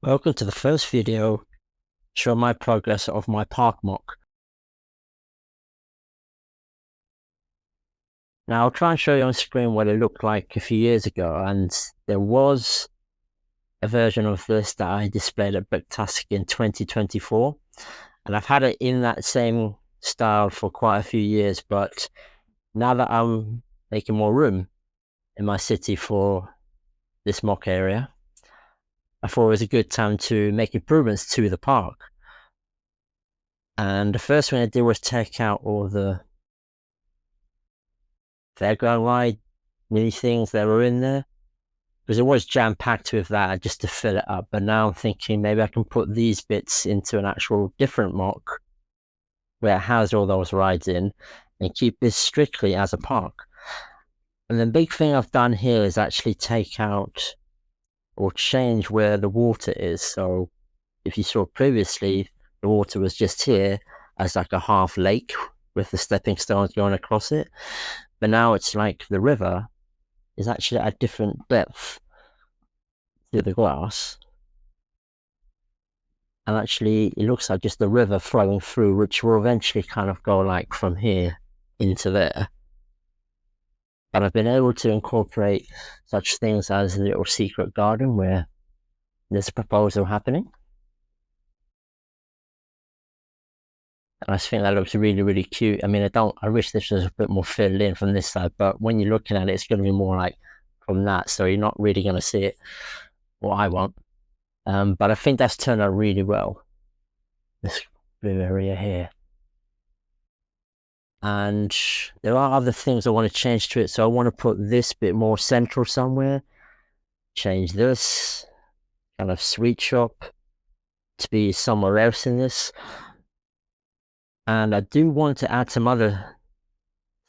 Welcome to the first video showing my progress of my park MOC. Now I'll try and show you on screen what it looked like a few years ago, and there was a version of this that I displayed at Bricktask in 2024, and I've had it in that same style for quite a few years, but now that I'm making more room in my city for this MOC area, I thought it was a good time to make improvements to the park. And the first thing I did was take out all the fairground ride mini things that were in there, because it was jam-packed with that just to fill it up. But now I'm thinking maybe I can put these bits into an actual different MOC where it has all those rides in and keep this strictly as a park. And the big thing I've done here is actually take out or change where the water is. So if you saw previously, the water was just here as like a half lake with the stepping stones going across it. But now it's like the river is actually at a different depth to the glass. And actually it looks like just the river flowing through, which will eventually kind of go like from here into there. And I've been able to incorporate such things as a little secret garden where there's a proposal happening. And I just think that looks really, really cute. I mean, I wish this was a bit more filled in from this side, but when you're looking at it, it's going to be more like from that. So you're not really going to see it what I want. But I think that's turned out really well. This blue area here. And there are other things I want to change to it. So I want to put this bit more central somewhere. Change this kind of sweet shop to be somewhere else in this. And I do want to add some other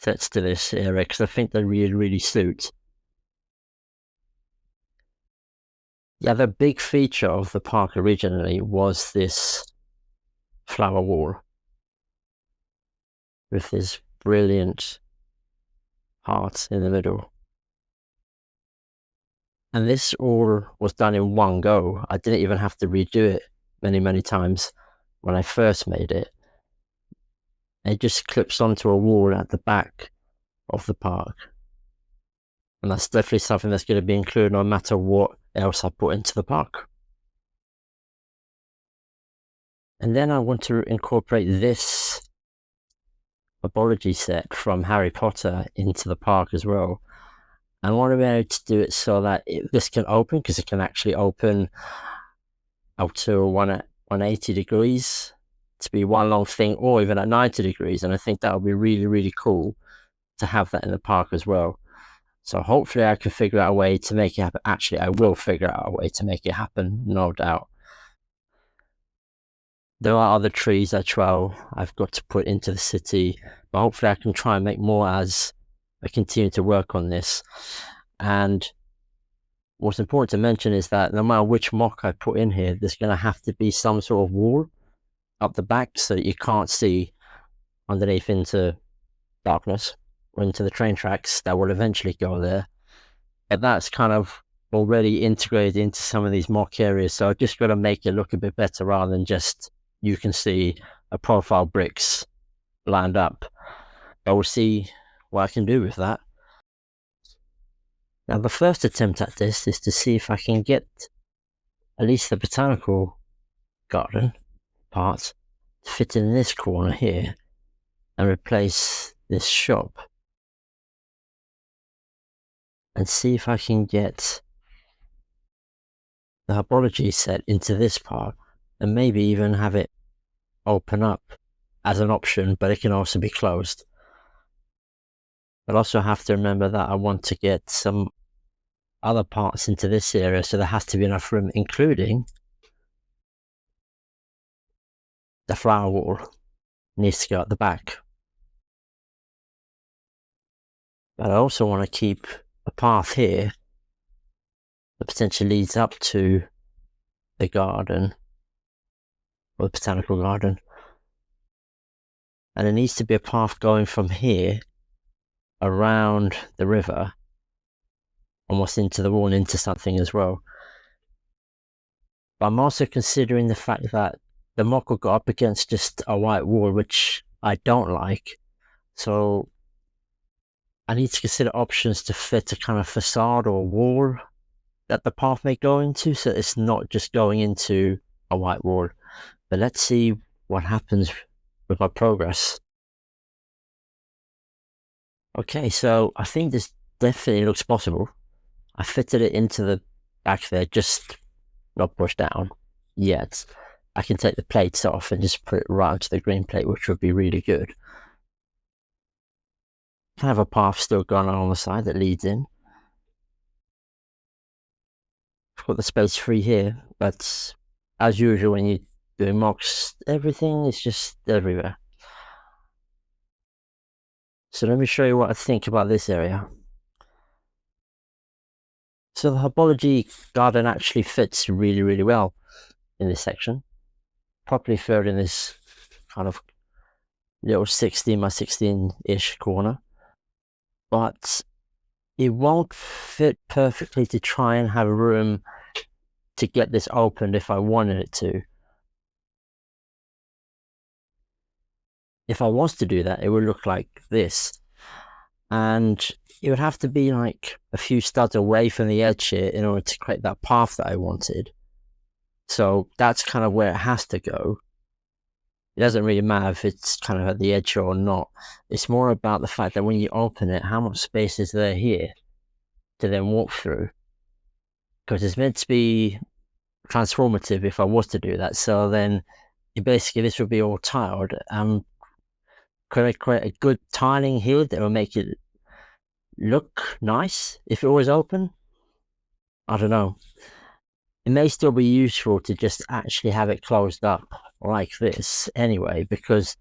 sets to this area because I think they really, really suit. The other big feature of the park originally was this flower wall with this brilliant heart in the middle. And this all was done in one go. I didn't even have to redo it many, many times when I first made it. It just clips onto a wall at the back of the park. And that's definitely something that's going to be included no matter what else I put into the park. And then I want to incorporate this apology set from Harry Potter into the park as well. And I want to be able to do it so that this can open, because it can actually open up to 180 degrees to be one long thing, or even at 90 degrees. And I think that would be really, really cool to have that in the park as well. So hopefully I can figure out a way to make it happen. Actually, I will figure out a way to make it happen, no doubt. There are other trees as well I've got to put into the city, but hopefully I can try and make more as I continue to work on this. And what's important to mention is that no matter which MOC I put in here, there's going to have to be some sort of wall up the back so that you can't see underneath into darkness or into the train tracks that will eventually go there. And that's kind of already integrated into some of these MOC areas, so I've just got to make it look a bit better rather than just you can see a profile bricks lined up. I will see what I can do with that. Now the first attempt at this is to see if I can get at least the botanical garden part to fit in this corner here and replace this shop, and see if I can get the herbology set into this part and maybe even have it open up as an option, but it can also be closed. But also have to remember that I want to get some other parts into this area, so there has to be enough room, including the flower wall needs to go at the back. But I also want to keep a path here that potentially leads up to the garden, or the botanical garden. And there needs to be a path going from here around the river, almost into the wall and into something as well. But I'm also considering the fact that the MOC will go up against just a white wall, which I don't like. So I need to consider options to fit a kind of facade or wall that the path may go into, so it's not just going into a white wall. But let's see what happens with my progress. Okay, so I think this definitely looks possible. I fitted it into the back there, just not pushed down yet. I can take the plates off and just put it right onto the green plate, which would be really good. I have a path still going on the side that leads in. I've got the space free here, but as usual when you're doing MOCs, everything is just everywhere. So let me show you what I think about this area. So the herbology garden actually fits really, really well in this section. Properly filled in this kind of little 16 by 16-ish corner. But it won't fit perfectly to try and have room to get this opened if I wanted it to. If I was to do that, it would look like this. And it would have to be like a few studs away from the edge here in order to create that path that I wanted. So that's kind of where it has to go. It doesn't really matter if it's kind of at the edge or not. It's more about the fact that when you open it, how much space is there here to then walk through? Because it's meant to be transformative if I was to do that. So then basically this would be all tiled. Could I create a good tiling here that will make it look nice if it was open? I don't know. It may still be useful to just actually have it closed up like this anyway, because,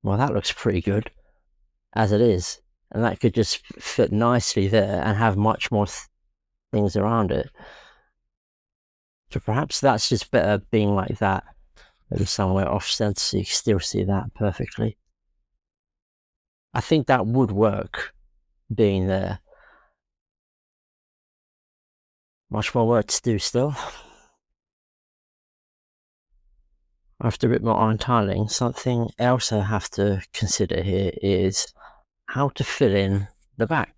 well, that looks pretty good as it is. And that could just fit nicely there and have much more things around it. So perhaps that's just better being like that. Maybe somewhere off center so you can still see that perfectly. I think that would work being there. Much more work to do still. After a bit more iron tiling, something else I have to consider here is how to fill in the back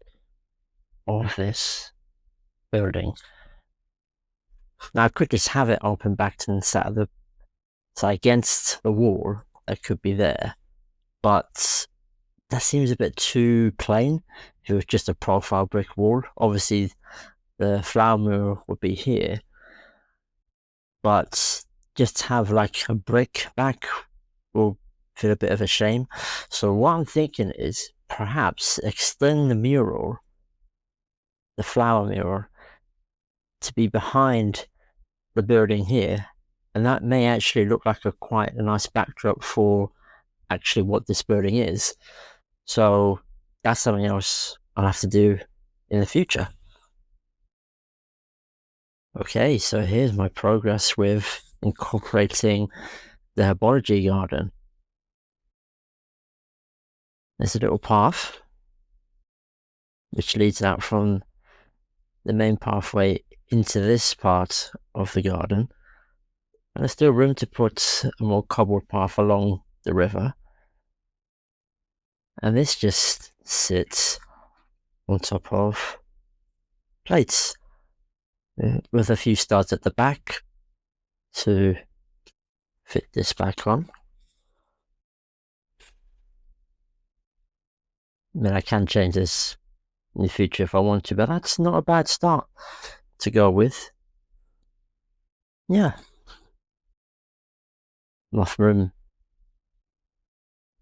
of this building. Now I could just have it open back to the side of the side against the wall that could be there, but that seems a bit too plain. If it was just a profile brick wall, obviously the flower mural would be here, but just have like a brick back will feel a bit of a shame. So what I'm thinking is perhaps extend the mural, the flower mural, to be behind the building here, and that may actually look like quite a nice backdrop for actually what this building is. So that's something else I'll have to do in the future. Okay, so here's my progress with incorporating the herbology garden. There's a little path which leads out from the main pathway into this part of the garden. And there's still room to put a more cobbled path along the river. And this just sits on top of plates with a few studs at the back to fit this back on. I mean, I can change this in the future if I want to, but that's not a bad start to go with. Yeah. Enough room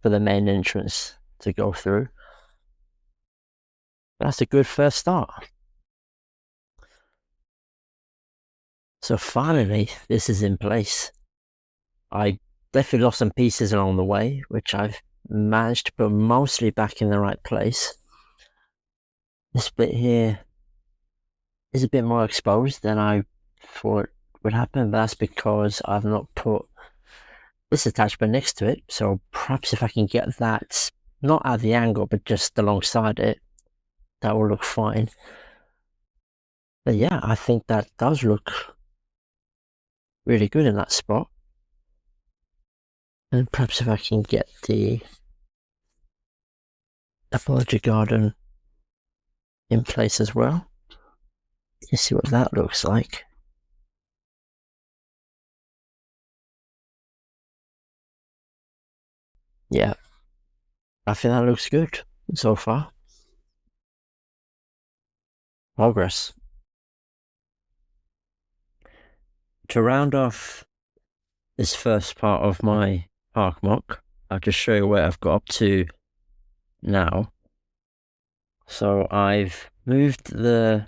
for the main entrance to go through. That's a good first start. So finally, this is in place. I definitely lost some pieces along the way, which I've managed to put mostly back in the right place. This bit here is a bit more exposed than I thought would happen, but that's because I've not put this attachment next to it. So perhaps if I can get that not at the angle but just alongside it, that will look fine. But yeah, I think that does look really good in that spot. And perhaps if I can get the apology garden in place as well, you see what that looks like. Yeah, I think that looks good so far. Progress. To round off this first part of my park MOC, I'll just show you where I've got up to now. So I've moved the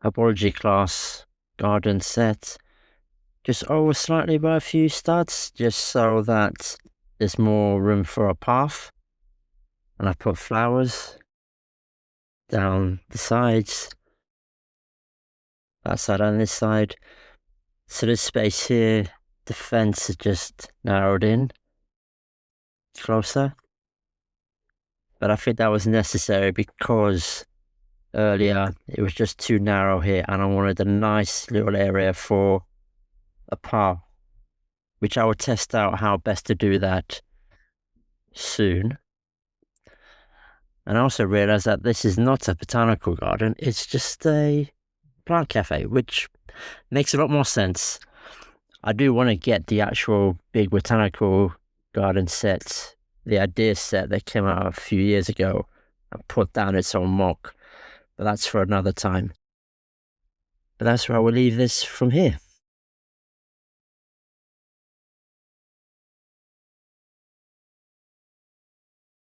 Apology class garden set just over slightly by a few studs, just so that there's more room for a path. And I put flowers down the sides, that side and this side. So this space here, the fence is just narrowed in closer. But I think that was necessary because earlier it was just too narrow here, and I wanted a nice little area for a path, which I will test out how best to do that soon. And I also realized that this is not a botanical garden, it's just a plant cafe, which makes a lot more sense. I do want to get the actual big botanical garden set, the idea set that came out a few years ago, and put down its own MOC, but that's for another time. But that's where I will leave this from here.